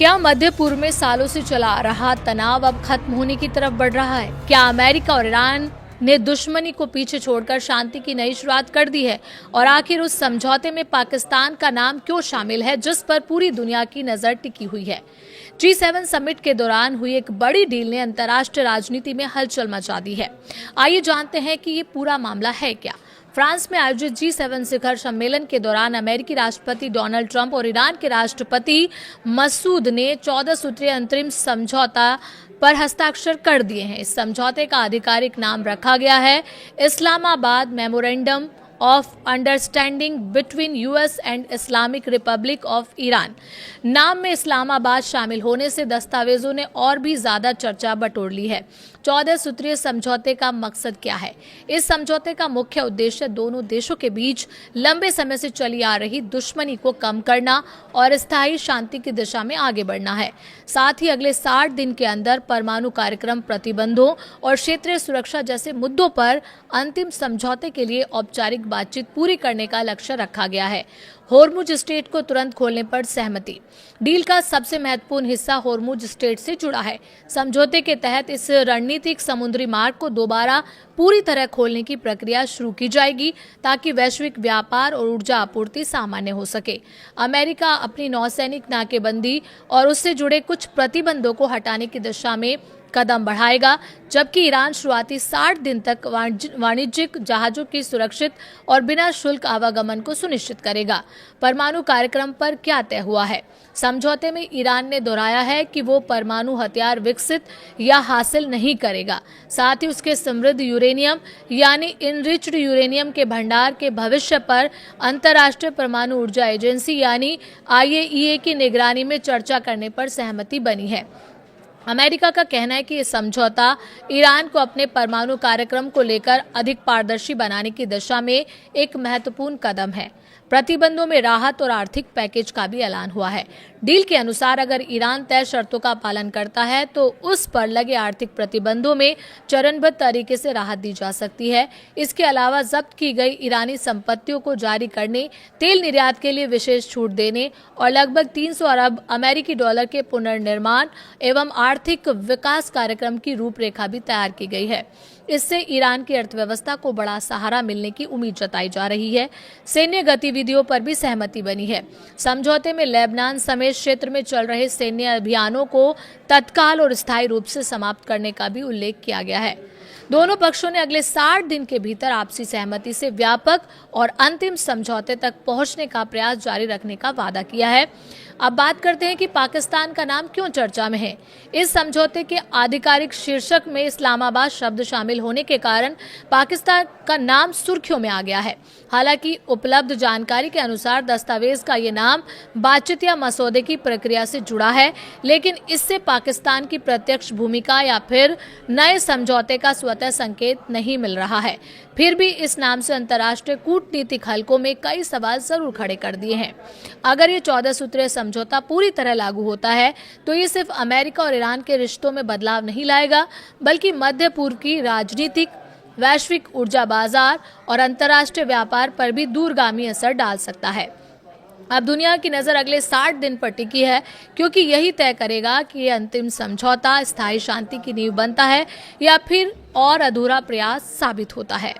क्या मध्य पूर्व में सालों से चला आ रहा तनाव अब खत्म होने की तरफ बढ़ रहा है? क्या अमेरिका और ईरान ने दुश्मनी को पीछे छोड़कर शांति की नई शुरुआत कर दी है? और आखिर उस समझौते में पाकिस्तान का नाम क्यों शामिल है, जिस पर पूरी दुनिया की नजर टिकी हुई है? G7 समिट के दौरान हुई एक बड़ी डील ने अंतर्राष्ट्रीय राजनीति में हलचल मचा दी है। आइए जानते हैं कि ये पूरा मामला है क्या। फ्रांस में आयोजित G7 शिखर सम्मेलन के दौरान अमेरिकी राष्ट्रपति डोनाल्ड ट्रंप और ईरान के राष्ट्रपति मसूद ने 14 सूत्रीय अंतरिम समझौता पर हस्ताक्षर कर दिए हैं। इस समझौते का आधिकारिक नाम रखा गया है Islamabad memorandum of understanding between US and Islamic Republic of Iran. नाम में इस्लामाबाद शामिल होने से दस्तावेजों ने और भी ज्यादा चर्चा बटोर ली है। 14 सूत्रीय समझौते का मकसद क्या है? इस समझौते का मुख्य उद्देश्य दोनों देशों के बीच लंबे समय से चली आ रही दुश्मनी को कम करना और स्थायी शांति की दिशा में आगे बढ़ना है। साथ ही अगले 60 दिन के अंदर परमाणु कार्यक्रम, प्रतिबंधों और क्षेत्रीय सुरक्षा जैसे मुद्दों पर अंतिम समझौते के लिए औपचारिक बातचीत पूरी करने का लक्ष्य रखा गया है। होर्मुज स्ट्रेट को तुरंत खोलने पर सहमति। डील का सबसे महत्वपूर्ण हिस्सा होर्मुज स्ट्रेट से जुड़ा है। समझौते के तहत इस रणनीतिक समुद्री मार्ग को दोबारा पूरी तरह खोलने की प्रक्रिया शुरू की जाएगी ताकि वैश्विक व्यापार और ऊर्जा आपूर्ति सामान्य हो सके। अमेरिका अपनी नौसैनिक नाकेबंदी और उससे जुड़े कुछ प्रतिबंधों को हटाने की दिशा में कदम बढ़ाएगा, जबकि ईरान शुरुआती 60 दिन तक वाणिज्यिक जहाजों की सुरक्षित और बिना शुल्क आवागमन को सुनिश्चित करेगा। परमाणु कार्यक्रम पर क्या तय हुआ है? समझौते में ईरान ने दोहराया है कि वो परमाणु हथियार विकसित या हासिल नहीं करेगा। साथ ही उसके समृद्ध यूरेनियम यानी इनरिच्ड यूरेनियम के भंडार के भविष्य पर अंतर्राष्ट्रीय परमाणु ऊर्जा एजेंसी यानी IAEA की निगरानी में चर्चा करने पर सहमति बनी है। अमेरिका का कहना है कि यह समझौता ईरान को अपने परमाणु कार्यक्रम को लेकर अधिक पारदर्शी बनाने की दिशा में एक महत्वपूर्ण कदम है। प्रतिबंधों में राहत और आर्थिक पैकेज का भी ऐलान हुआ है। डील के अनुसार अगर ईरान तय शर्तों का पालन करता है तो उस पर लगे आर्थिक प्रतिबंधों में चरणबद्ध तरीके से राहत दी जा सकती है। इसके अलावा जब्त की गई ईरानी संपत्तियों को जारी करने, तेल निर्यात के लिए विशेष छूट देने और लगभग 300 अरब अमेरिकी डॉलर के पुनर्निर्माण एवं आर्थिक विकास कार्यक्रम की रूपरेखा भी तैयार की गई है। इससे ईरान की अर्थव्यवस्था को बड़ा सहारा मिलने की उम्मीद जताई जा रही है। सैन्य गतिविधियों पर भी सहमति बनी है। समझौते में लेबनान समेत क्षेत्र में चल रहे सैन्य अभियानों को तत्काल और स्थायी रूप से समाप्त करने का भी उल्लेख किया गया है। दोनों पक्षों ने अगले 60 दिन के भीतर आपसी सहमति से व्यापक और अंतिम समझौते तक पहुंचने का प्रयास जारी रखने का वादा किया है। अब बात करते हैं कि पाकिस्तान का नाम क्यों चर्चा में है। इस समझौते के आधिकारिक शीर्षक में इस्लामाबाद शब्द शामिल होने के कारण पाकिस्तान का नाम सुर्खियों में आ गया है। हालांकि उपलब्ध जानकारी के अनुसार दस्तावेज का ये नाम बातचीत या मसौदे की प्रक्रिया से जुड़ा है, लेकिन इससे पाकिस्तान की प्रत्यक्ष भूमिका या फिर नए समझौते का स्वतः संकेत नहीं मिल रहा है। फिर भी इस नाम से अंतर्राष्ट्रीय कूटनीतिक हलकों में कई सवाल जरूर खड़े कर दिए हैं। अगर ये 14 सूत्रीय समझौता पूरी तरह लागू होता है तो ये सिर्फ अमेरिका और ईरान के रिश्तों में बदलाव नहीं लाएगा, बल्कि मध्य पूर्व की राजनीतिक, वैश्विक ऊर्जा बाजार और अंतर्राष्ट्रीय व्यापार पर भी दूरगामी असर डाल सकता है। अब दुनिया की नजर अगले 60 दिन पर टिकी है, क्योंकि यही तय करेगा कि ये अंतिम समझौता स्थायी शांति की नींव बनता है या फिर और अधूरा प्रयास साबित होता है।